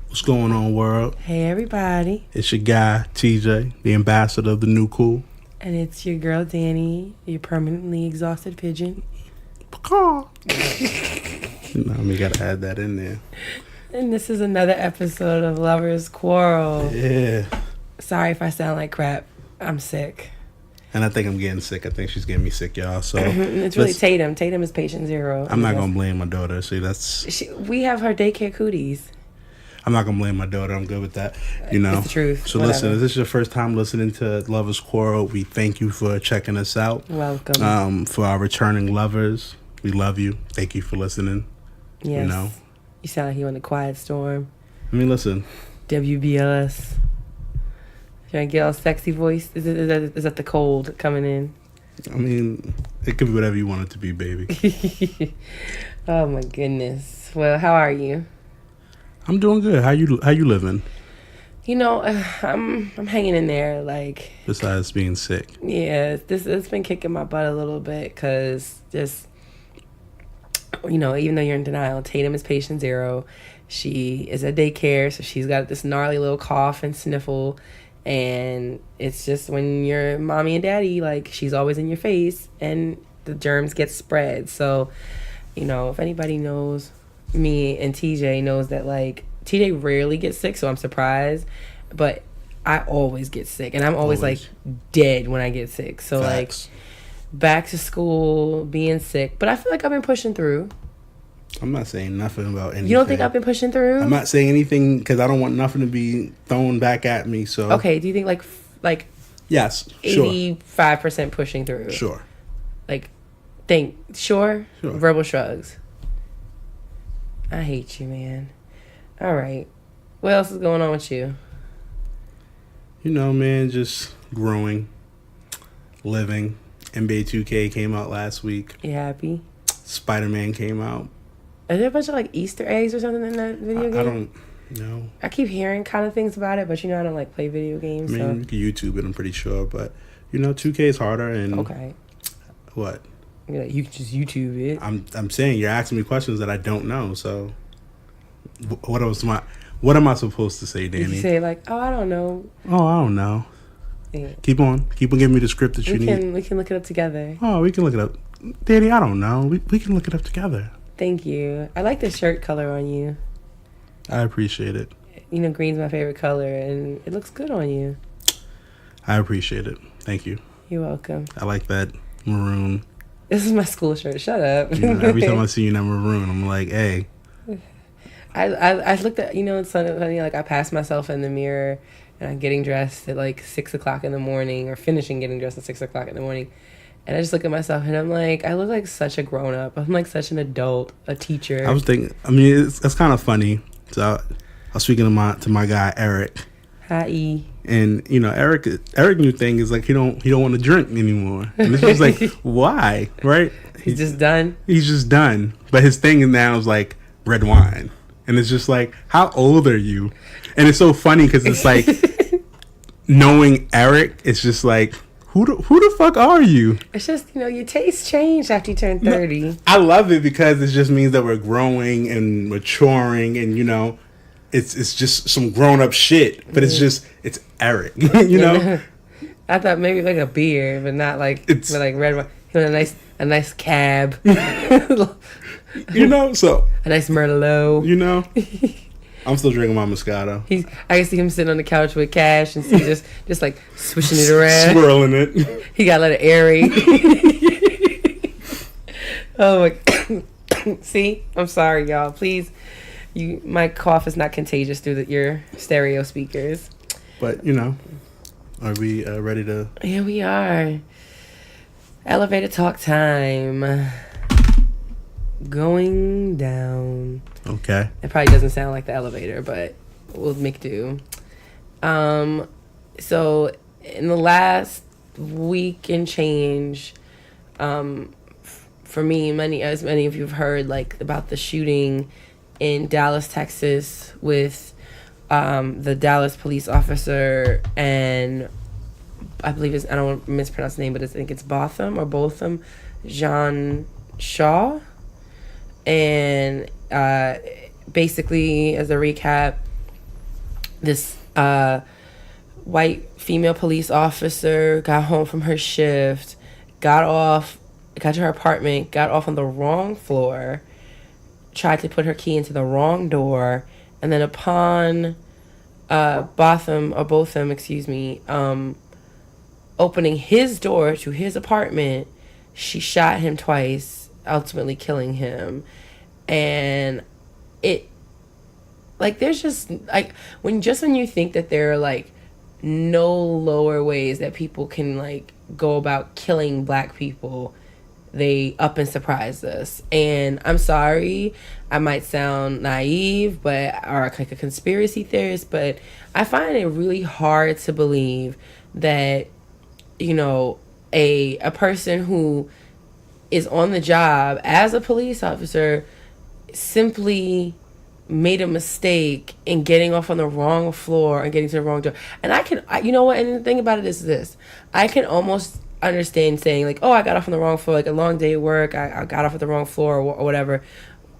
What's going on, world? Hey, everybody. It's your guy, TJ, the ambassador of the new cool. And it's your girl, Dani, your permanently exhausted pigeon. We gotta add that in there. And this is another episode of Lovers Quarrel. Yeah. Sorry if I sound like crap. I'm sick. And I think I'm getting sick. I think she's getting me sick, y'all. So it's really Tatum. Tatum is patient zero. I'm not gonna blame my daughter. See, we have her daycare cooties. I'm not gonna blame my daughter. I'm good with that. You know, it's the truth. So Whatever. Listen, if this is your first time listening to Lovers Quarrel, we thank you for checking us out. Welcome. For our returning lovers, we love you. Thank you for listening. Yes. You know, you sound like you on the Quiet Storm. I mean, listen. WBLS. Trying to get all sexy voice. Is that the cold coming in? I mean, it could be whatever you want it to be, baby. Oh my goodness. Well, how are you? I'm doing good. How you living? You know, I'm hanging in there. Like, besides being sick. Yeah, it's been kicking my butt a little bit because just, you know, even though you're in denial, Tatum is patient zero. She is at daycare, so she's got this gnarly little cough and sniffle. And it's just when you're mommy and daddy, like, she's always in your face and the germs get spread. So, you know, if anybody knows me and TJ knows that, like, TJ rarely gets sick, so I'm surprised. But I always get sick. And I'm always. Like, dead when I get sick. So, Facts. Like, back to school, being sick. But I feel like I've been pushing through. I'm not saying nothing about anything. You don't think I've been pushing through? I'm not saying anything because I don't want nothing to be thrown back at me. So okay, do you think like yes, sure, 85% pushing through? Sure. Like, sure. Verbal shrugs. I hate you, man. All right, what else is going on with you? You know, man, just growing, living. NBA 2K came out last week. You happy? Spider-Man came out. Are there a bunch of, like, Easter eggs or something in that video game? I don't know. I keep hearing kind of things about it, but, you know, I don't, like, play video games. I mean, you can YouTube it, I'm pretty sure. But, you know, 2K is harder. And okay. What? You're like, you can just YouTube it. I'm saying you're asking me questions that I don't know. So what am I supposed to say, Dani? You say, like, oh, I don't know. Oh, I don't know. Yeah. Keep on giving me the script that you need. We can look it up together. Oh, we can look it up. Dani, I don't know. We can look it up together. Thank you. I like the shirt color on you. I appreciate it. You know, green's my favorite color, and it looks good on you. I appreciate it. Thank you. You're welcome. I like that maroon. This is my school shirt. Shut up. You know, every time I see you in that maroon, I'm like, hey. I looked at, you know, it's funny, like, I passed myself in the mirror, and I'm getting dressed at, like, 6 o'clock in the morning, or finishing getting dressed at 6 o'clock in the morning. And I just look at myself and I'm like, I look like such a grown up. I'm like such an adult, a teacher. I was thinking, I mean, it's kind of funny. So I was speaking to my guy Eric. Hi. And you know, Eric new thing is like he don't want to drink anymore. And it's just like, why? Right? He's just done. He's just done. But his thing now is like red wine. And it's just like, how old are you? And it's so funny because it's like knowing Eric, it's just like, Who the fuck are you? It's just, you know, your taste changed after you turn 30. No, I love it because it just means that we're growing and maturing, and you know, it's just some grown up shit. But it's Eric, you know. I thought maybe like a beer, but not like like red wine. You know, a nice cab. You know, so a nice Merlot. You know. I'm still drinking my Moscato. I can see him sitting on the couch with cash and see just like swishing it around, swirling it. He got a little airy. Oh my! See, I'm sorry, y'all. Please, my cough is not contagious through your stereo speakers. But you know, are we ready to? Yeah, we are. Elevator talk time. Going down. Okay. It probably doesn't sound like the elevator, but we'll make do. So in the last week and change, for me, as many of you have heard, like, about the shooting in Dallas, Texas, with the Dallas police officer and I believe I don't want to mispronounce the name, but I think it's Botham, Jean Shaw. And basically, as a recap, this white female police officer got home from her shift, got to her apartment, got off on the wrong floor, tried to put her key into the wrong door, and then upon Botham, opening his door to his apartment, she shot him twice, ultimately killing him. And it, like, there's just, like, when you think that there are, like, no lower ways that people can, like, go about killing black people, they up and surprise us. And I'm sorry, I might sound naive, or like a conspiracy theorist, but I find it really hard to believe that, you know, a person who is on the job as a police officer simply made a mistake in getting off on the wrong floor and getting to the wrong door. And you know what, and the thing about it is this, I can almost understand saying, like, oh, I got off on the wrong floor, like a long day at work, I got off at the wrong floor or whatever.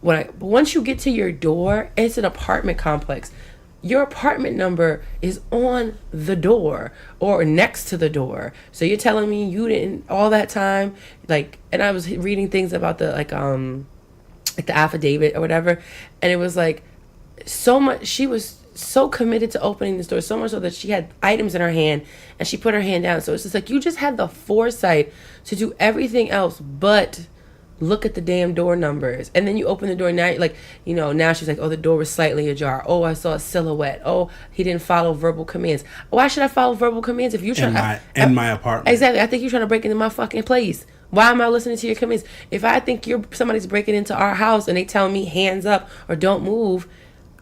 But once you get to your door, it's an apartment complex. Your apartment number is on the door or next to the door. So you're telling me you didn't, all that time, like, and I was reading things about the, like the affidavit or whatever, and it was like, so much, she was so committed to opening this door, so much so that she had items in her hand and she put her hand down. So it's just like, you just had the foresight to do everything else but look at the damn door numbers. And then you open the door, now you're like, you know, now she's like, oh, the door was slightly ajar, oh, I saw a silhouette, oh, he didn't follow verbal commands. Why should I follow verbal commands if you're trying in my apartment? Exactly. I think you're trying to break into my fucking place. Why am I listening to your commands? If I think somebody's breaking into our house and they tell me hands up or don't move,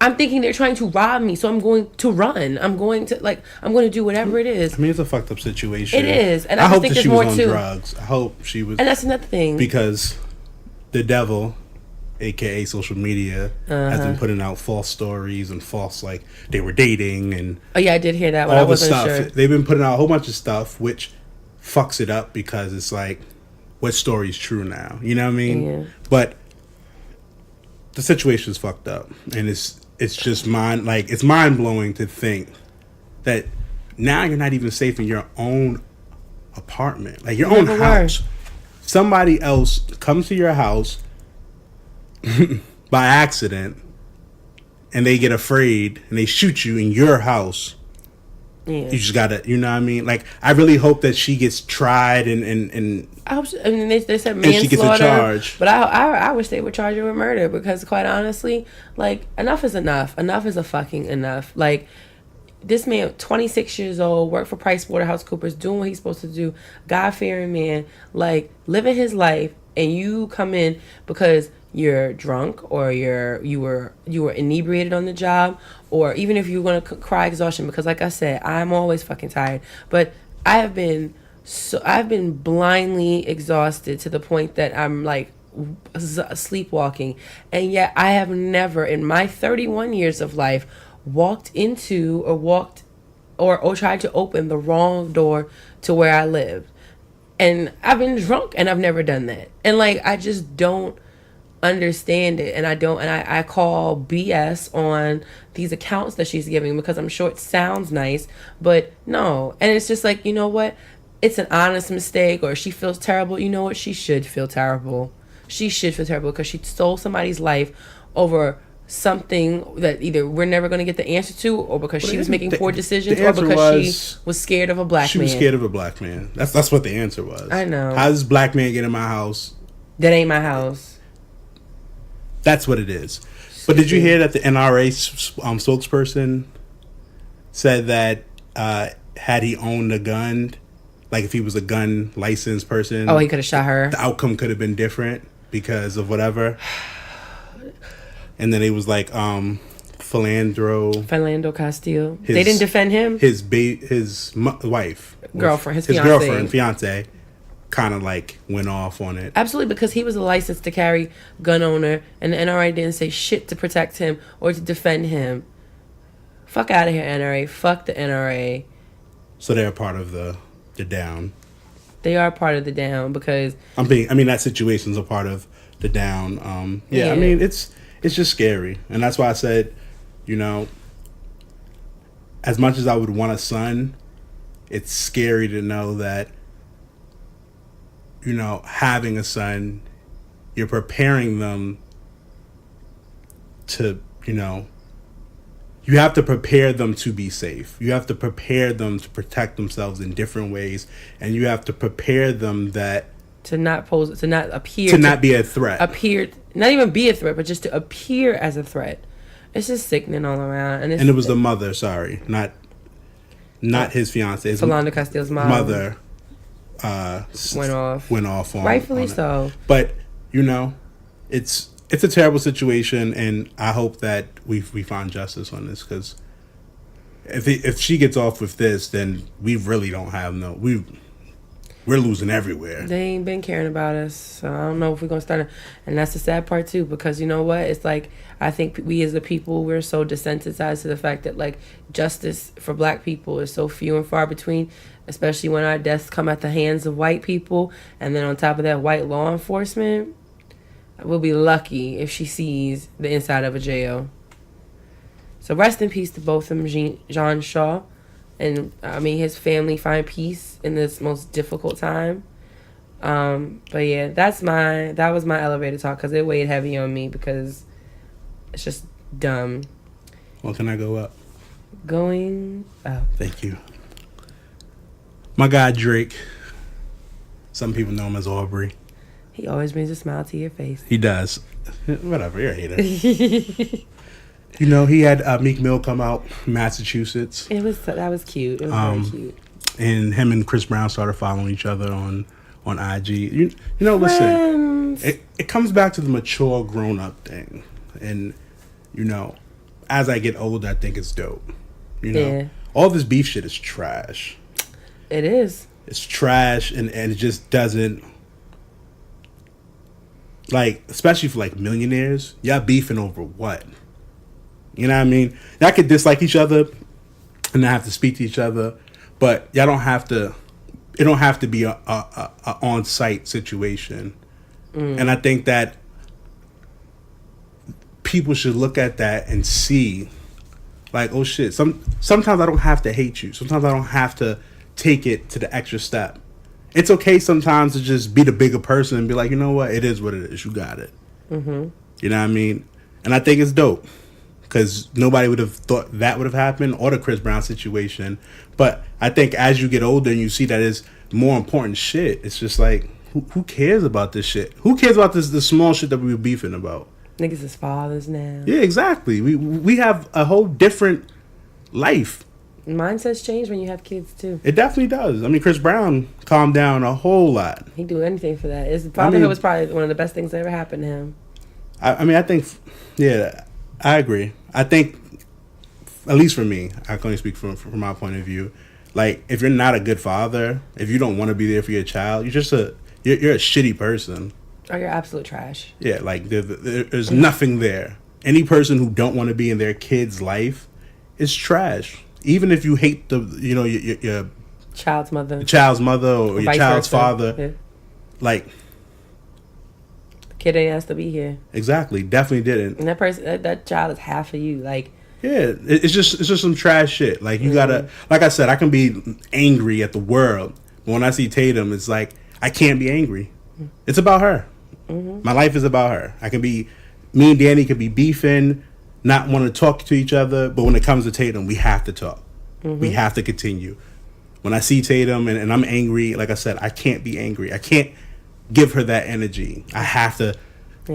I'm thinking they're trying to rob me, so I'm going to run. I'm going to do whatever it is. I mean, it's a fucked up situation. It is, and I hope think that there's she more was on too. drugs. I hope she was, and that's another thing, because the devil, aka social media, has been putting out false stories and false, like, they were dating and oh yeah, I did hear that. But all I the wasn't stuff. sure. They've been putting out a whole bunch of stuff, which fucks it up, because it's like, what story is true now? You know what I mean? Yeah. But the situation's fucked up, and it's just it's mind blowing to think that now you're not even safe in your own apartment, like your own house. Somebody else comes to your house by accident, and they get afraid and they shoot you in your house. Yeah. You just gotta, you know what I mean? Like, I really hope that she gets tried and I hope I mean, they said manslaughter, and she gets a charge. But I wish they would charge her with murder, because quite honestly, like, enough is enough. Enough is a fucking enough. Like, this man, 26 years old, worked for PricewaterhouseCoopers, doing what he's supposed to do, God-fearing man, like, living his life, and you come in because you're drunk or you were inebriated on the job, or even if you're going to cry exhaustion, because like I said, I'm always fucking tired, but I've been blindly exhausted to the point that I'm like sleepwalking, and yet I have never in my 31 years of life walked into or tried to open the wrong door to where I live. And I've been drunk and I've never done that. And like, I just don't understand it. And I call BS on these accounts that she's giving, because I'm sure it sounds nice, but no. And it's just like, you know what? It's an honest mistake, or she feels terrible. You know what? She should feel terrible. She should feel terrible because she stole somebody's life over something that either we're never going to get the answer to, or because she was making poor decisions, or because she was scared of a black man. She was scared of a black man. That's what the answer was. I know. How does this black man get in my house? That ain't my house. That's what it is. But did you hear that the NRA spokesperson said that had he owned a gun, like if he was a gun licensed person, he could have shot her. The outcome could have been different because of whatever. And then it was like Philando Castile. They didn't defend him. His wife, girlfriend, his fiance, kind of like went off on it. Absolutely, because he was a licensed to carry gun owner, and the NRA didn't say shit to protect him or to defend him. Fuck out of here, NRA. Fuck the NRA. So they're part of the down. They are part of the down, because I mean that situation's a part of the down. I mean it's just scary, and that's why I said, you know, as much as I would want a son, it's scary to know that, having a son, you're preparing them to, you have to prepare them to be safe. You have to prepare them to protect themselves in different ways. And you have to prepare them that... to not appear... to not be a threat. Not even be a threat, but just to appear as a threat. It's just sickening all around. And it was the mother, sorry. Not his fiance. Philando Castile's mother went off on... rightfully on so. But, it's a terrible situation, and I hope that we find justice on this, because if she gets off with this, then we really don't have we're losing everywhere. They ain't been caring about us, so I don't know if we're gonna start. And that's the sad part too, because you know what? It's like, I think we as a people, we're so desensitized to the fact that like justice for Black people is so few and far between, especially when our deaths come at the hands of white people, and then on top of that, white law enforcement. We'll be lucky if she sees the inside of a jail. So rest in peace to both of them, Jean Shaw, and his family find peace in this most difficult time. But yeah, that was my elevator talk, because it weighed heavy on me, because it's just dumb. Well, can I go up? Going up. Thank you. My guy Drake. Some people know him as Aubrey. He always brings a smile to your face. He does. Whatever, you're a hater. He had Meek Mill come out, Massachusetts. That was cute. It was very cute. And him and Chris Brown started following each other on IG. Listen, it comes back to the mature, grown up thing, and as I get older, I think it's dope. All this beef shit is trash. It is. It's trash, and it just doesn't. Like, especially for like millionaires, y'all beefing over what? You know what I mean? Y'all could dislike each other and not have to speak to each other, but y'all don't have to. It don't have to be a on-site situation. And I think that people should look at that and see, like, oh shit. Sometimes I don't have to hate you. Sometimes I don't have to take it to the extra step. It's okay sometimes to just be the bigger person and be like, you know what? It is what it is. You got it. Mm-hmm. You know what I mean? And I think it's dope, because nobody would have thought that would have happened, or the Chris Brown situation. But I think as you get older and you see that it's more important shit, it's just like, who cares about this shit? Who cares about the small shit that we were beefing about? Niggas is fathers now. Yeah, exactly. We have a whole different life. Mindsets change when you have kids too. It definitely does. I mean, Chris Brown calmed down a whole lot. He'd do anything for that. His fatherhood was probably one of the best things that ever happened to him. I think, yeah, I agree. I think, at least for me, I can only speak from my point of view. Like, if you're not a good father, if you don't want to be there for your child, you're just you're a shitty person. Or you're absolute trash. Yeah, like there's nothing there. Any person who don't want to be in their kid's life is trash. Even if you hate your child's mother or your child's father, yeah. Like, the kid ain't asked to be here. Exactly, definitely didn't. And that person, that child is half of you. Like, yeah, it's just some trash shit. Like, you gotta, like I said, I can be angry at the world, but when I see Tatum, it's like I can't be angry. It's about her. Mm-hmm. My life is about her. Me and Danny could be beefing, not want to talk to each other, but when it comes to Tatum, we have to talk. Mm-hmm. We have to continue. When I see Tatum and I'm angry, like I said, I can't be angry. I can't give her that energy. I have to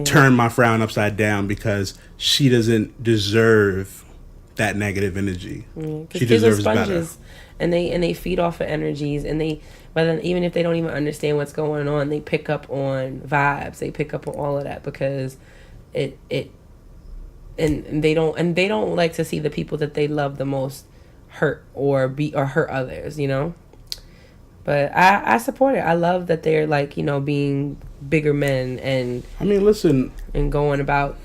turn my frown upside down, because she doesn't deserve that negative energy. She deserves better. And they feed off of energies, and but then even if they don't even understand what's going on, they pick up on vibes. They pick up on all of that, because and they don't like to see the people that they love the most hurt or hurt others, But I support it. I love that they're like, being bigger men and listen, and going about,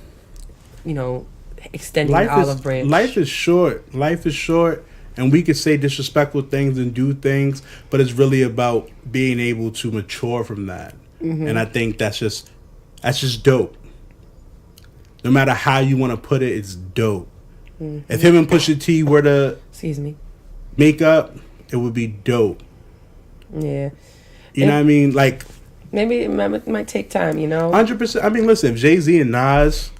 extending the olive branch. Life is short. Life is short, and we could say disrespectful things and do things, but it's really about being able to mature from that. Mm-hmm. And I think that's just dope. No matter how you want to put it, it's dope. Mm-hmm. If him and Pusha T were to Excuse me. Makeup, it would be dope. Yeah. You know what I mean? Like, maybe it might take time, 100%. I mean, listen, if JayZ and Nas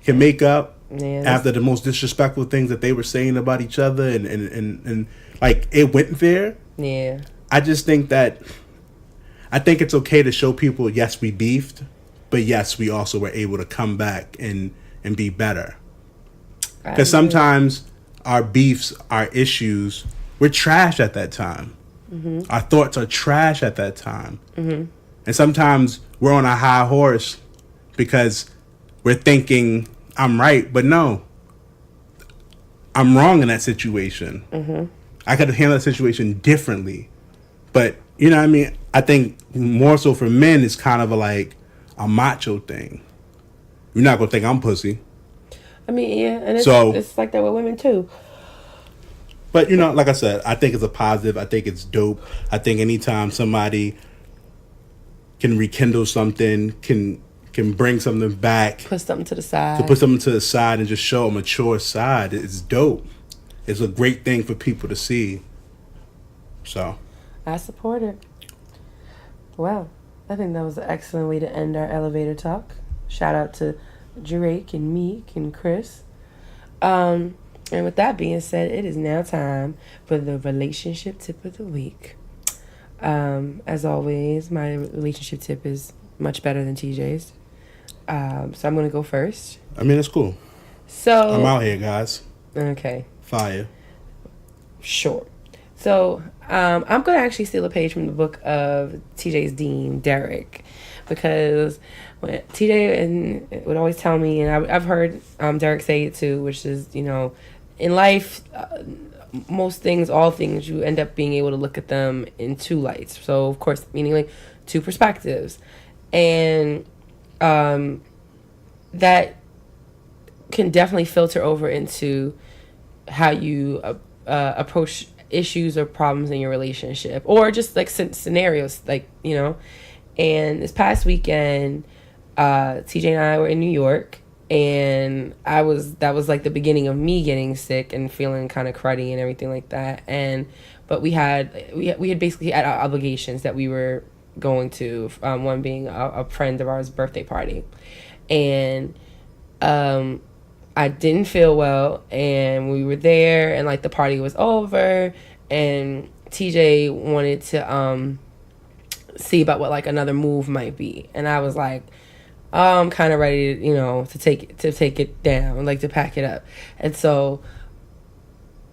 can make up after the most disrespectful things that they were saying about each other and like, it went there. Yeah. I just think I think it's okay to show people, yes, we beefed, but yes, we also were able to come back and be better. Because sometimes our beefs, our issues, we're trash at that time. Mm-hmm. Our thoughts are trash at that time. Mm-hmm. And sometimes we're on a high horse because we're thinking, I'm right, but no, I'm wrong in that situation. Mm-hmm. I could have handled that situation differently. But, you know what I mean? I think more so for men, it's kind of a macho thing. You're not going to think I'm pussy. I mean, yeah, and it's like that with women too. But, like I said, I think it's a positive. I think it's dope. I think anytime somebody can rekindle something, can bring something back. Put something to the side. To put something to the side and just show a mature side. It's dope. It's a great thing for people to see. So I support it. Well, I think that was an excellent way to end our elevator talk. Shout out to Drake and Meek and Chris. And with that being said, it is now time for the relationship tip of the week. As always, my relationship tip is much better than TJ's. So I'm going to go first. I mean, it's cool. So I'm out here, guys. Okay. Fire. Sure. So I'm going to actually steal a page from the book of TJ's dean, Derek, because when TJ would always tell me, and I've heard Derek say it too, which is, in life, most things, all things, you end up being able to look at them in two lights. So, of course, meaning like two perspectives. And that can definitely filter over into how you approach issues or problems in your relationship, or just like scenarios, like, and this past weekend, TJ and I were in New York, and that was like the beginning of me getting sick and feeling kind of cruddy and everything like that. But we had basically had obligations that we were going to, one being a friend of ours' birthday party, and I didn't feel well, and we were there, and like the party was over, and TJ wanted to see about what like another move might be, and I was like, I'm kind of ready to, to take it down, like to pack it up. And so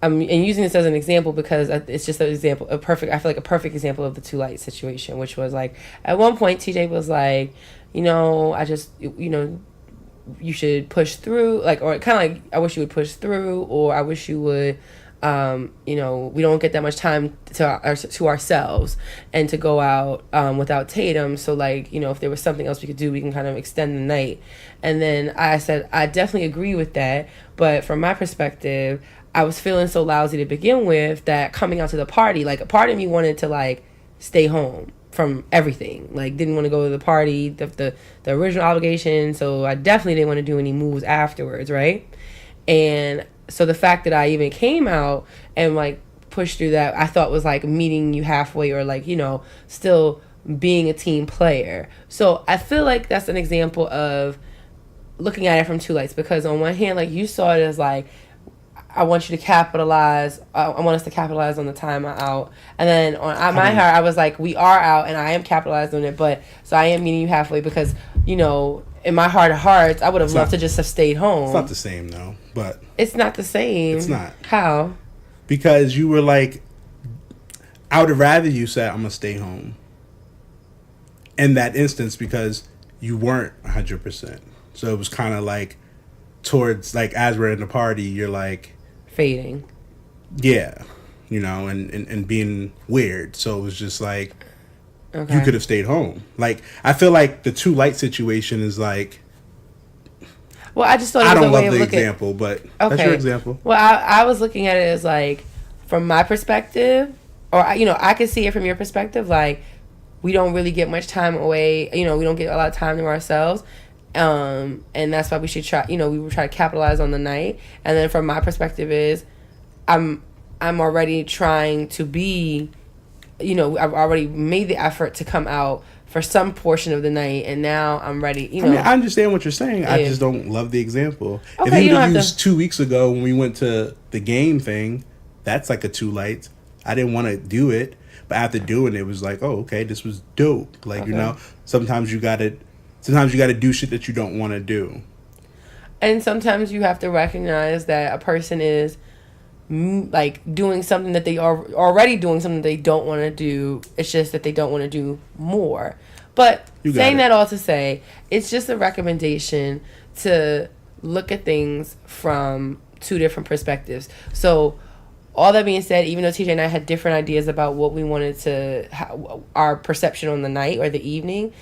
I'm using this as an example because it's just an example, I feel like a perfect example of the two light situation, which was like, at one point TJ was like, I just, you should push through, like, or kind of like, I wish you would push through, or I wish you would, we don't get that much time to ourselves and to go out without Tatum. So like, if there was something else we could do, we can kind of extend the night. And then I said, I definitely agree with that. But from my perspective, I was feeling so lousy to begin with that coming out to the party, like a part of me wanted to like stay home from everything, like didn't want to go to the party, the original obligation. So I definitely didn't want to do any moves afterwards, right? And so the fact that I even came out and like pushed through that, I thought was like meeting you halfway, or like, still being a team player. So I feel like that's an example of looking at it from two lights, because on one hand, like you saw it as like, I want you to capitalize. I want us to capitalize on the time I'm out. And then on my heart, I was like, we are out, and I am capitalized on it. But so I am meeting you halfway because, in my heart of hearts, I would have loved to just have stayed home. It's not the same though, but it's not the same. It's not. How? Because you were like, I would have rather you said, I'm gonna stay home. In that instance, because you weren't 100%. So it was kind of like, towards like as we're in the party, you're like fading. Yeah, and being weird. So it was just like, okay, you could have stayed home. Like, I feel like the two light situation is like, well, I just thought it was I don't a way love of the looking. example, but Okay. That's your example. Well, I was looking at it as like, from my perspective, or I could see it from your perspective. Like, we don't really get much time away. We don't get a lot of time to ourselves. And that's why we should try, we will try to capitalize on the night. And then from my perspective is, I'm already trying to be, I've already made the effort to come out for some portion of the night, and now I'm ready. I mean, I understand what you're saying. I just don't love the example. Okay, if you would have used 2 weeks ago when we went to the game thing, that's like a 2 lights. I didn't want to do it, but after doing it, it was like, oh, okay, this was dope. Like, sometimes you gotta do shit that you don't want to do. And sometimes you have to recognize that a person is like doing something that they are already doing something they don't want to do. It's just that they don't want to do more. But saying that all to say, it's just a recommendation to look at things from 2 different perspectives. So all that being said, even though TJ and I had different ideas about what we wanted to, our perception on the night or the evening,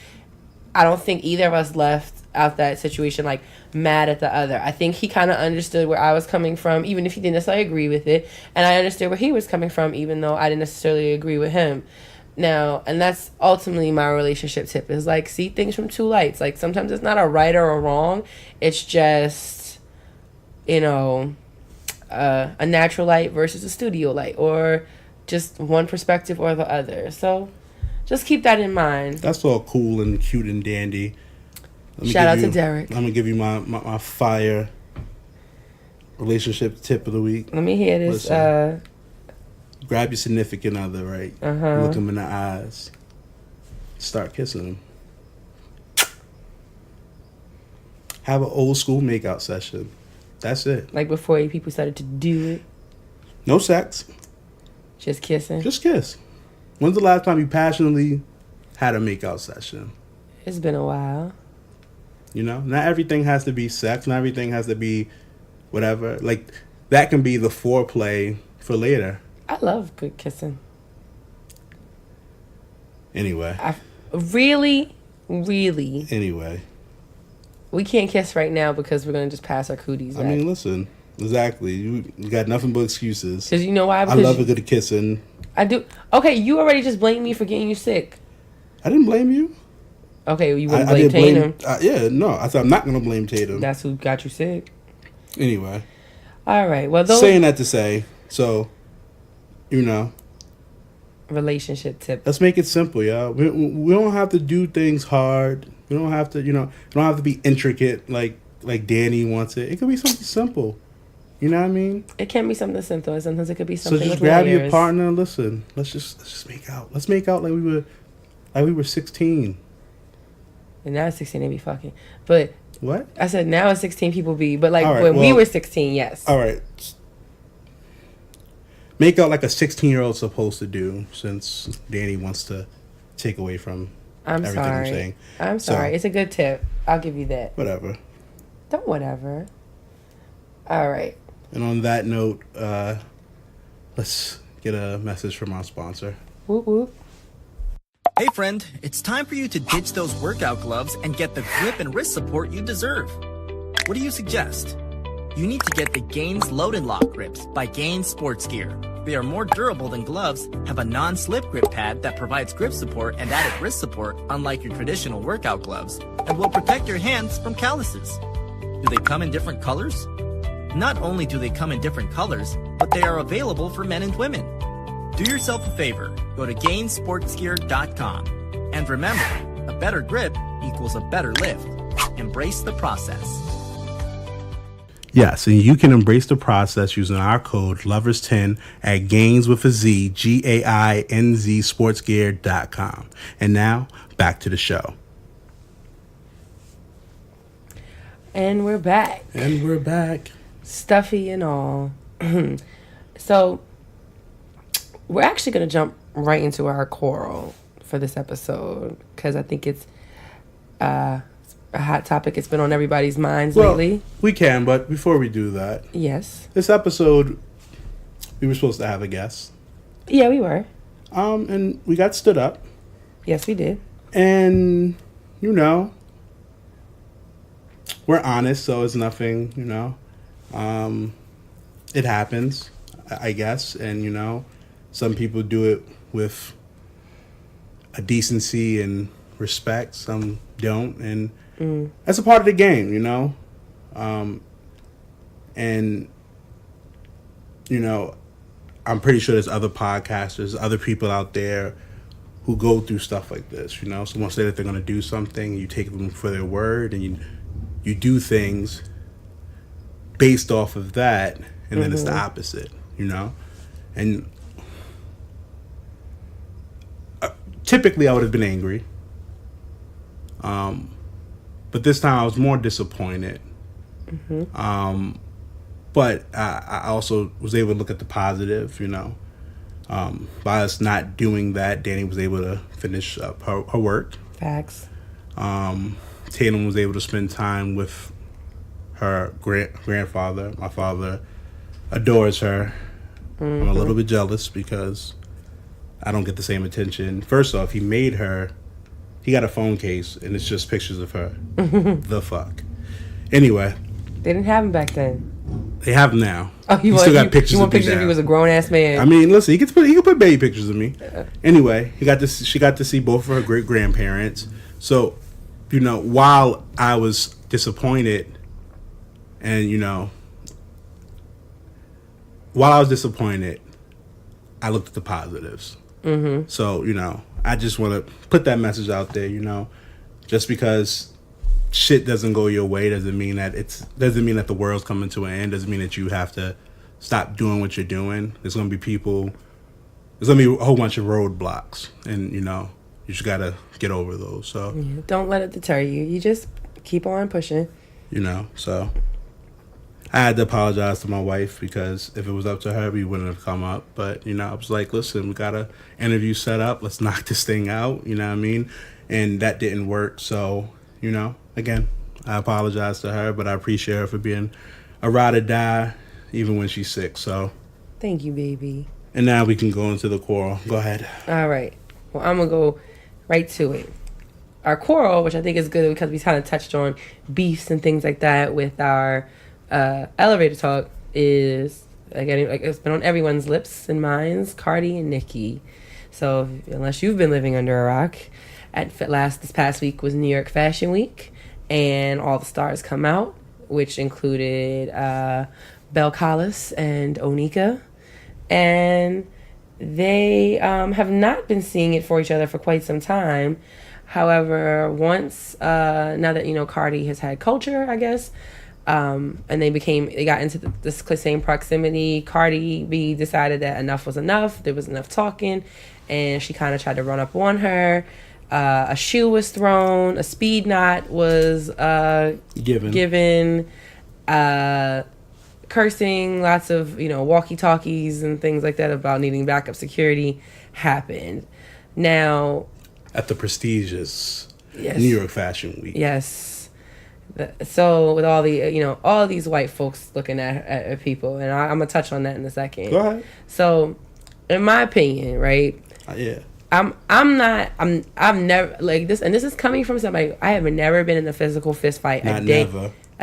I don't think either of us left out that situation like mad at the other. I think he kind of understood where I was coming from, even if he didn't necessarily agree with it, and I understood where he was coming from, even though I didn't necessarily agree with him. Now, and that's ultimately my relationship tip, is like, see things from 2 lights. Like, sometimes it's not a right or a wrong, it's just, a natural light versus a studio light, or just one perspective or the other. So just keep that in mind. That's all cool and cute and dandy. Shout out to Derek. I'm going to give you my fire relationship tip of the week. Let me hear this. Listen, grab your significant other, right? Look them in the eyes. Start kissing them. Have an old school makeout session. That's it. Like before people started to do it? No sex. Just kissing? Just kiss. When's the last time you passionately had a makeout session? It's been a while. Not everything has to be sex. Not everything has to be whatever. Like, that can be the foreplay for later. I love good kissing. Anyway. Really? Anyway. We can't kiss right now because we're going to just pass our cooties. I mean, listen. Exactly. You got nothing but excuses. Because you know why? Because I love a good kissing. I do. Okay, you already just blamed me for getting you sick. I didn't blame you. Okay, well, you wouldn't blame Tatum. I said I'm not going to blame Tatum. That's who got you sick. Anyway. All right. Well, saying that to say, so, relationship tip. Let's make it simple, y'all. We don't have to do things hard. We don't have to, it don't have to be intricate like Dani wants it. It could be something simple. You know what I mean? It can be something simple, and sometimes it could be something. So just grab your partner and listen. Let's just make out. Let's make out like we were 16. And now at 16 they be fucking. But what? I said now at 16 people be, but like when we were 16, yes. All right. Make out like a 16-year-old's supposed to do, since Dani wants to take away from everything I'm saying. I'm sorry. It's a good tip. I'll give you that. Whatever. Don't whatever. All right. And on that note, let's get a message from our sponsor. Whoop whoop. Hey friend, it's time for you to ditch those workout gloves and get the grip and wrist support you deserve. What do you suggest? You need to get the Gainz Load and Lock grips by Gainz Sports Gear. They are more durable than gloves, have a non-slip grip pad that provides grip support and added wrist support unlike your traditional workout gloves, and will protect your hands from calluses. Do they come in different colors? Not only do they come in different colors, but they are available for men and women. Do yourself a favor, go to GainSportsGear.com. And remember, a better grip equals a better lift. Embrace the process. Yes, and you can embrace the process using our code LOVERS10 at Gainz with a Z, GAINZ sportsgear.com. And now, back to the show. And we're back. Stuffy and all. So, we're actually going to jump right into our quarrel for this episode, because I think it's a hot topic. It's been on everybody's minds lately. We can, but before we do that. Yes. This episode, we were supposed to have a guest. Yeah, we were. And we got stood up. Yes, we did. And, we're honest, so it's nothing, it happens, I guess. And, some people do it with a decency and respect. Some don't. And that's a part of the game, And you know, I'm pretty sure there's other podcasters, other people out there who go through stuff like this, you know. Someone say that they're going to do something, you take them for their word, and you do things based off of that, and then it's the opposite, you know. And typically I would have been angry, but this time I was more disappointed. But I also was able to look at the positive, you know. By us not doing that, Dani was able to finish up her work. Facts. Tatum was able to spend time with her grandfather. My father adores her. I'm a little bit jealous because I don't get the same attention. First off, he got a phone case and it's just pictures of her. The fuck. Anyway. They didn't have him back then. They have him now. Oh, he still got pictures. You want pictures of he was a grown ass man? I mean, listen, he could put baby pictures of me. Anyway, she got to see both of her great grandparents. So, you know, while I was disappointed, and you know, I looked at the positives. So, you know, I just want to put that message out there. You know, just because shit doesn't go your way doesn't mean that the world's coming to an end. Doesn't mean that you have to stop doing what you're doing. There's gonna be a whole bunch of roadblocks, and you know, you just gotta get over those. So don't let it deter you. You just keep on pushing. You know, so I had to apologize to my wife because if it was up to her, we wouldn't have come up. But you know, I was like, listen, we got an interview set up. Let's knock this thing out. You know what I mean? And that didn't work. So you know. Again, I apologize to her, but I appreciate her for being a ride or die, even when she's sick. So, thank you, baby. And now we can go into the quarrel. Go ahead. All right. Well, I'm gonna go right to it. Our quarrel, which I think is good because we kind of touched on beefs and things like that with our elevator talk, is again like it's been on everyone's lips and minds. Cardi and Nicki. So, unless you've been living under a rock, this past week was New York Fashion Week. And all the stars come out, which included Belle Collis and Onika. And they have not been seeing it for each other for quite some time. However, once, now that, you know, Cardi has had culture, I guess, and they got into this same proximity, Cardi B decided that enough was enough. There was enough talking. And she kind of tried to run up on her. A shoe was thrown. A speed knot was given. Cursing, lots of, you know, walkie-talkies and things like that about needing backup security happened. Now, at the prestigious New York Fashion Week. Yes. So with all the, you know, all these white folks looking at people, and I'm gonna touch on that in a second. Go ahead. So, in my opinion, right? Yeah. I've never like this, and this is coming from somebody. I have never been in a physical fist fight a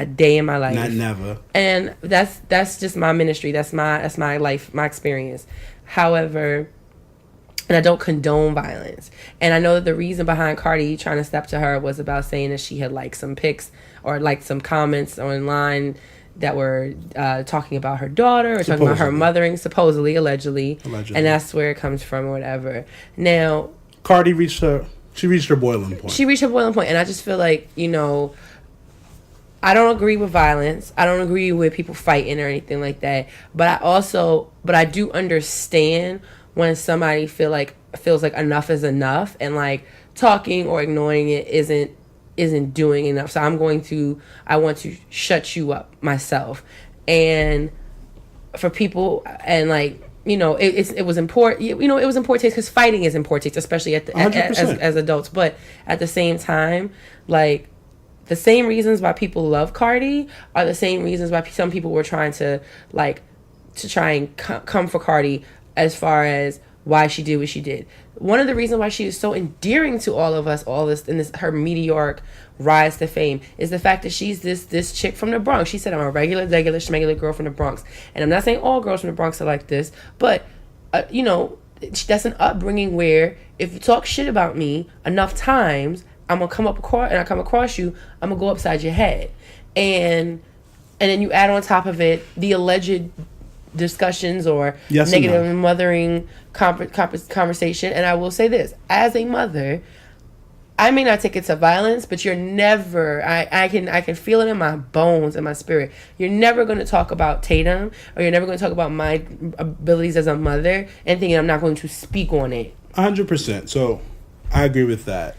day in my life. Not never. And that's just my ministry. That's my life, my experience. However, and I don't condone violence. And I know that the reason behind Cardi trying to step to her was about saying that she had liked some pics or liked some comments online that were talking about her daughter or talking about her mothering, supposedly, allegedly. And that's where it comes from or whatever. Now, Cardi reached her boiling point. She reached her boiling point, and I just feel like, you know, I don't agree with violence. I don't agree with people fighting or anything like that. But I do understand when somebody feels like enough is enough, and like talking or ignoring it isn't doing enough. So I want to shut you up myself. And for people, and like, you know, it was important, you know, it was important because fighting is important, especially as adults. But at the same time, like, the same reasons why people love Cardi are the same reasons why some people were trying to try and come for Cardi as far as why she did what she did. One of the reasons why she is so endearing to all of us, her meteoric rise to fame, is the fact that she's this chick from the Bronx. She said, I'm a regular schmegular girl from the Bronx. And I'm not saying all girls from the Bronx are like this, but, you know, that's an upbringing where if you talk shit about me enough times, I'm going to come across you, I'm going to go upside your head. And then you add on top of it the alleged discussions or Yes negative and no. mothering conversation. And I will say this, as a mother, I may not take it to violence, but you're never, I can feel it in my bones and my spirit. You're never going to talk about Tatum, or you're never going to talk about my abilities as a mother and thinking I'm not going to speak on it. 100%. So I agree with that.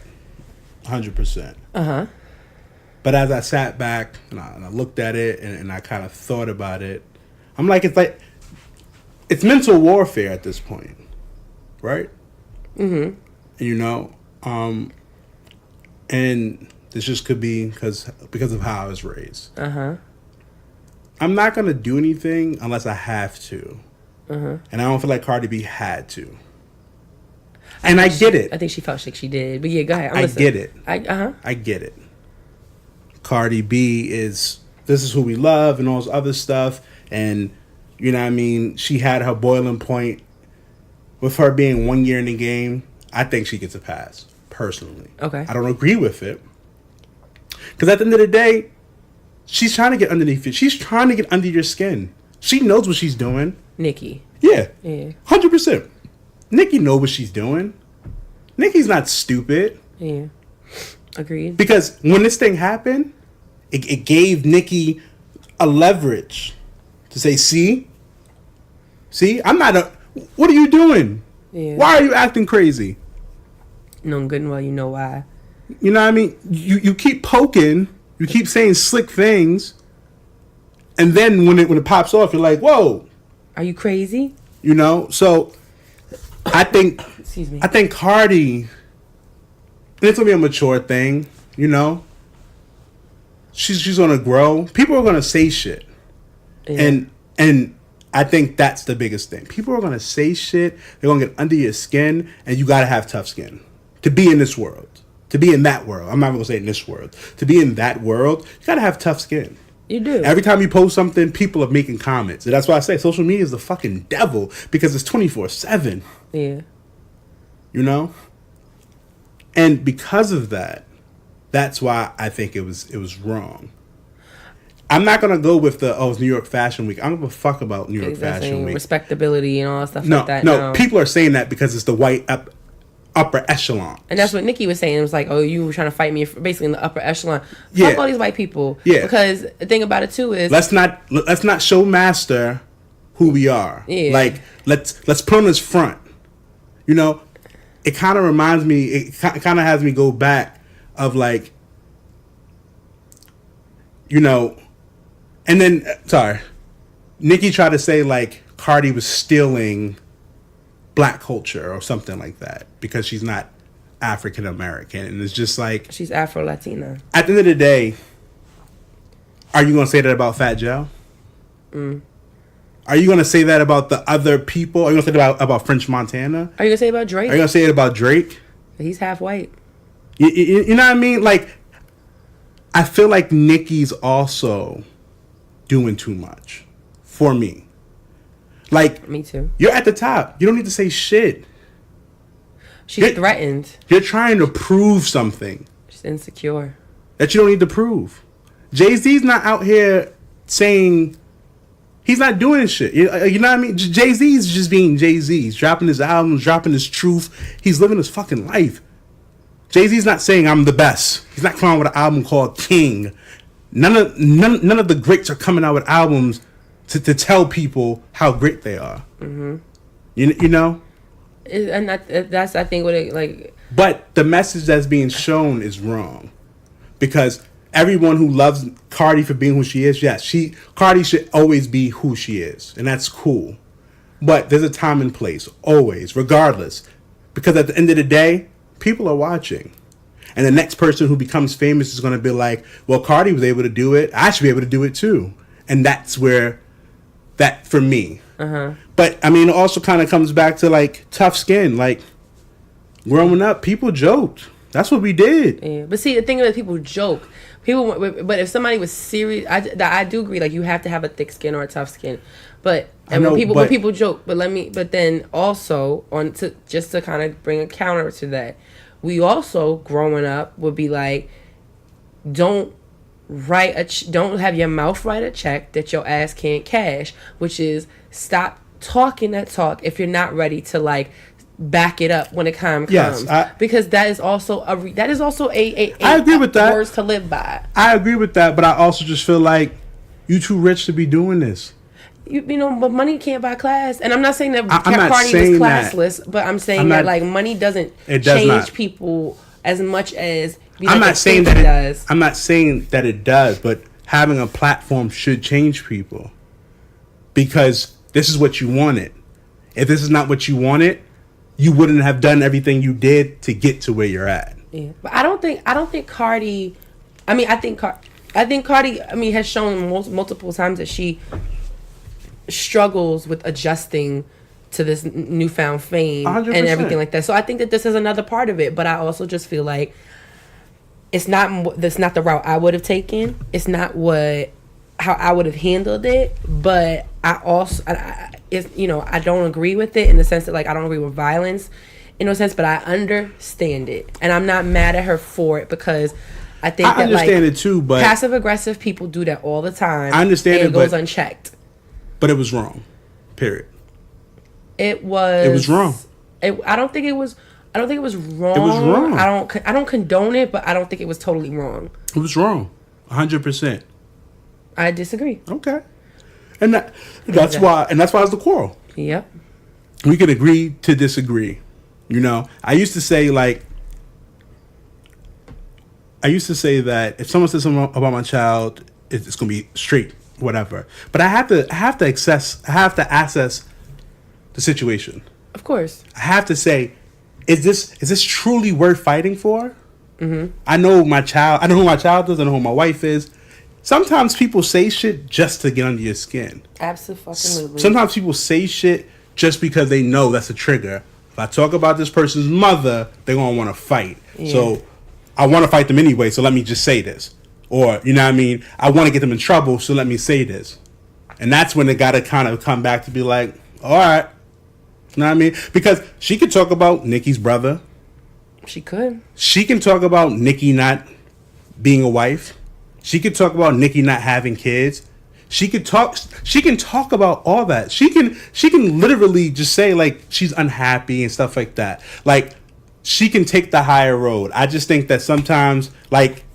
100%. Uh-huh. But as I sat back and I looked at it and I kind of thought about it, I'm like, it's mental warfare at this point, right? Mm-hmm. You know, and this just could be because of how I was raised. Uh-huh. I'm not gonna do anything unless I have to, and I don't feel like Cardi B had to. And I get it. I think she felt like she did, but yeah, go ahead. I get it. I get it. Cardi B this is who we love and all this other stuff, and you know what I mean, she had her boiling point with her being 1 year in the game. I think she gets a pass, personally. Okay. I don't agree with it. Because at the end of the day, she's trying to get underneath it. She's trying to get under your skin. She knows what she's doing. Nicki. Yeah. Yeah. 100%. Nicki knows what she's doing. Nicki's not stupid. Yeah. Agreed. Because when this thing happened, it gave Nicki a leverage to say, see, I'm not what are you doing? Yeah. Why are you acting crazy? Knowing good and well, you know why. You know what I mean? You keep poking, you keep saying slick things, and then when it pops off, you're like, whoa. Are you crazy? You know? So I think Excuse me. I think Cardi, and it's gonna be a mature thing, you know. She's gonna grow. People are gonna say shit, Yeah. and I think that's the biggest thing. People are gonna say shit. They're gonna get under your skin, and you gotta have tough skin to be in this world. To be in that world, I'm not even gonna say in this world. To be in that world, you gotta have tough skin. You do. Every time you post something, people are making comments, and that's why I say social media is the fucking devil because it's 24/7. Yeah. You know? And because of that, that's why I think it was wrong. I'm not gonna go with it's New York Fashion Week. I don't give a fuck about New York Fashion Week. Respectability and all that stuff No, like that. no, people are saying that because it's the white upper echelon. And that's what Nicki was saying. It was like, oh, you were trying to fight me basically in the upper echelon. Yeah. Fuck all these white people. Yeah. Because the thing about it too is Let's not show master who we are. Yeah. Like let's put on this front. You know, it kind of reminds me. It kind of has me go back of like, you know, and then Nicki tried to say like Cardi was stealing black culture or something like that because she's not African American, and it's just like she's Afro Latina. at the end of the day, are you gonna say that about Fat Joe? Are you gonna say that about the other people? Are you gonna say that about French Montana? Are you gonna say about Drake? Are you gonna say it about Drake? He's half white. You know what I mean? Like, I feel like Nicki's also doing too much for me. Like, Me too. you're at the top. You don't need to say shit. She's threatened. You're trying to prove something She's insecure. that you don't need to prove. JayZ's not out here saying he's not doing shit. You know what I mean? JayZ's just being JayZ. He's dropping his albums, dropping his truth. He's living his fucking life. JayZ's not saying I'm the best. He's not coming out with an album called King. None of the greats are coming out with albums to tell people how great they are. Mm-hmm. You know? And that's I think what it like. But the message that's being shown is wrong. Because everyone who loves Cardi for being who she is, yes, Cardi should always be who she is. And that's cool. But there's a time and place, always, regardless. Because at the end of the day, people are watching. And the next person who becomes famous is going to be like, well, Cardi was able to do it. I should be able to do it too. And that's where that, for me. Uh-huh. But, I mean, it also kind of comes back to, like, tough skin. Like, growing up, people joked. That's what we did. Yeah. But see, the thing is, people joke. But if somebody was serious, I do agree. Like, you have to have a thick skin or a tough skin. But when people joke, but then also just to kind of bring a counter to that, we also growing up would be like, don't don't have your mouth write a check that your ass can't cash, which is stop talking that talk if you're not ready to like back it up when the time comes. Because that is also a I agree with that. Words to live by. I agree with that, but I also just feel like you too rich to be doing this. You know, but money can't buy class. And I'm not saying that Cardi was classless, but I'm saying that like money doesn't change people as much as I'm not saying that it does. I'm not saying that it does, but having a platform should change people. Because this is what you wanted. If this is not what you wanted, you wouldn't have done everything you did to get to where you're at. Yeah. But I don't think Cardi, I think Cardi has shown multiple times that she struggles with adjusting to this newfound fame 100%. And everything like that. So I think that this is another part of it, but I also just feel like that's not the route I would have taken. It's not how I would have handled it, but I don't agree with it in the sense that like I don't agree with violence in no sense, but I understand it, and I'm not mad at her for it because I think I understand it too. But passive aggressive people do that all the time. I understand and it goes unchecked. But it was wrong. Period. It was wrong. I don't think it was wrong. It was wrong. I don't condone it, but I don't think it was totally wrong. It was wrong. 100%. I disagree. Okay. And that's why it's the quarrel. Yep. We can agree to disagree. You know, I used to say that if someone says something about my child, it's going to be straight, whatever. But I have to assess the situation. Of course. I have to say, is this truly worth fighting for? Mm-hmm. I know my child. I know who my child is. I know who my wife is. Sometimes people say shit just to get under your skin. Absolutely. Sometimes people say shit just because they know that's a trigger. If I talk about this person's mother, they're going to want to fight. Yeah. So I want to fight them anyway, so let me just say this. Or, you know what I mean? I want to get them in trouble, so let me say this. And that's when they got to kind of come back to be like, all right. You know what I mean? Because she could talk about Nicki's brother. She could. She can talk about Nicki not being a wife. She could talk about Nicki not having kids. She can talk about all that. She can literally just say like she's unhappy and stuff like that. Like she can take the higher road. I just think that sometimes like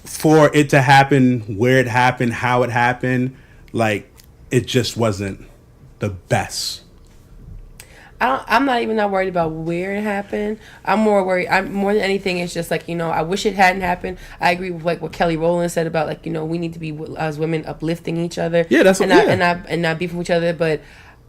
for it to happen where it happened, how it happened, like it just wasn't the best. I'm not even worried about where it happened. I'm more than anything, it's just like, you know, I wish it hadn't happened. I agree with like what Kelly Rowland said about like, you know, we need to be as women uplifting each other. Yeah, that's and not beefing with each other. But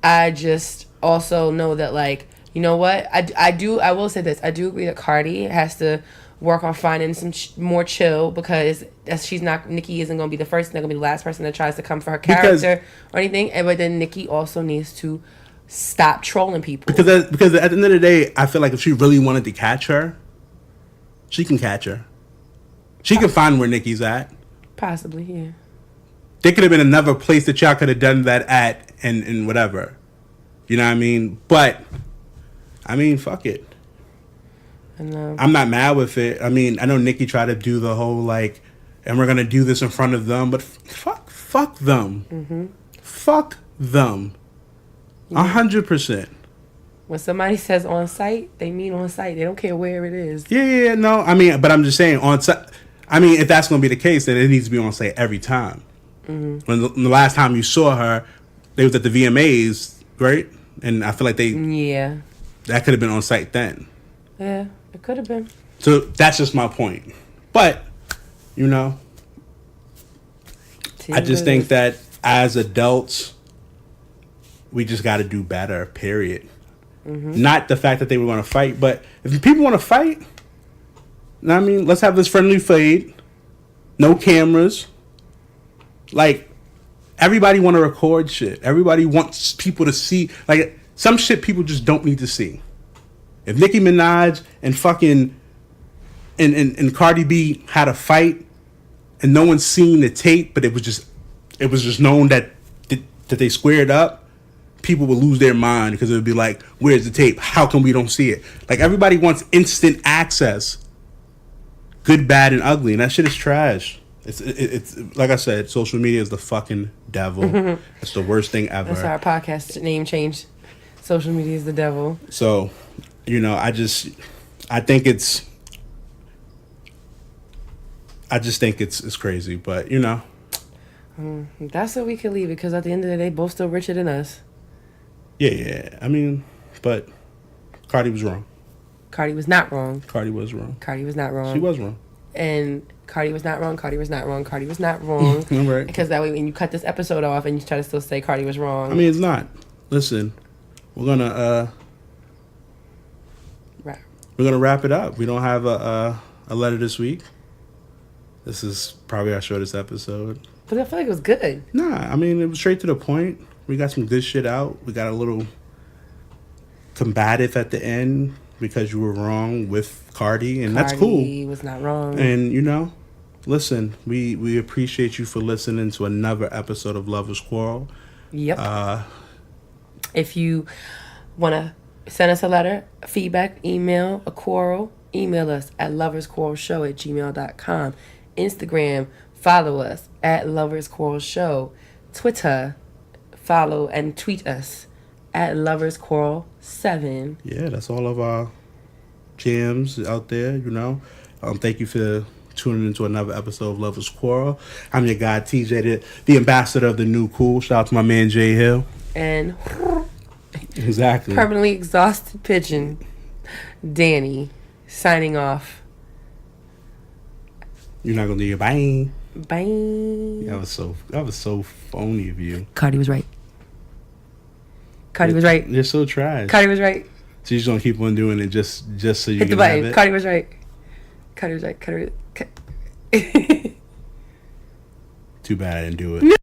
I just also know that like, you know what, I will say this. I do agree that Cardi has to work on finding some more chill because Nicki isn't going to be the first, not going to be the last person that tries to come for her character or anything. But then Nicki also needs to stop trolling people. Because at the end of the day, I feel like if she really wanted to catch her, she can catch her. She can find where Nicki's at. Possibly, yeah. There could have been another place that y'all could have done that at and whatever. You know what I mean? But, I mean, fuck it. I know. I'm not mad with it. I mean, I know Nicki tried to do the whole, like, and we're going to do this in front of them, but fuck them. Mm-hmm. Fuck them. 100%. When somebody says on site, they mean on site. They don't care where it is. Yeah, no. I mean, but I'm just saying on site. I mean, if that's going to be the case, then it needs to be on site every time. Mm-hmm. When the last time you saw her, they was at the VMAs, right? And I feel like that could have been on site then. Yeah, it could have been. So that's just my point. But, you know, I just think that as adults, we just got to do better, period. Mm-hmm. Not the fact that they were going to fight, but if people want to fight, you know what I mean? Let's have this friendly fade. No cameras. Like, everybody want to record shit. Everybody wants people to see. Like, some shit people just don't need to see. If Nicki Minaj and fucking and Cardi B had a fight and no one's seen the tape, but it was just known that they squared up, people would lose their mind because it would be like, where's the tape? How come we don't see it? Like, everybody wants instant access good, bad, and ugly, and that shit is trash. It's like I said, social media is the fucking devil. It's the worst thing ever. That's our podcast name change. Social media is the devil. So, I just think it's crazy, but That's what we could leave it, because at the end of the day, both still richer than us. Yeah. I mean, but Cardi was wrong. Cardi was not wrong. Cardi was wrong. Cardi was not wrong. She was wrong. And Cardi was not wrong. Cardi was not wrong. Cardi was not wrong. Right. Because that way, when you cut this episode off and you try to still say Cardi was wrong. I mean, it's not. Listen, we're gonna wrap it up. We don't have a letter this week. This is probably our shortest episode. But I feel like it was good. Nah, I mean, it was straight to the point. We got some good shit out. We got a little combative at the end because you were wrong with Cardi, and that's cool. Cardi was not wrong. And, listen, we appreciate you for listening to another episode of Lovers Quarrel. Yep. If you want to send us a letter, feedback, email, a quarrel, email us at loversquarrelshow@gmail.com. Instagram, follow us at Lovers Quarrel Show. Twitter, follow and tweet us at Lovers Quarrel 7. Yeah, that's all of our jams out there, Thank you for tuning into another episode of Lovers Quarrel. I'm your guy, TJ, the ambassador of the new cool. Shout out to my man, Jay Hill. And exactly. Permanently exhausted pigeon, Danny, signing off. You're not gonna do your bye. Bye. That was so phony of you. Cardi was right. Cardi was right. You're so trash. Cardi was right. So you're just gonna keep on doing it just so you hit the can have button. it? Cardi was right. Cardi was right. Too bad I didn't do it.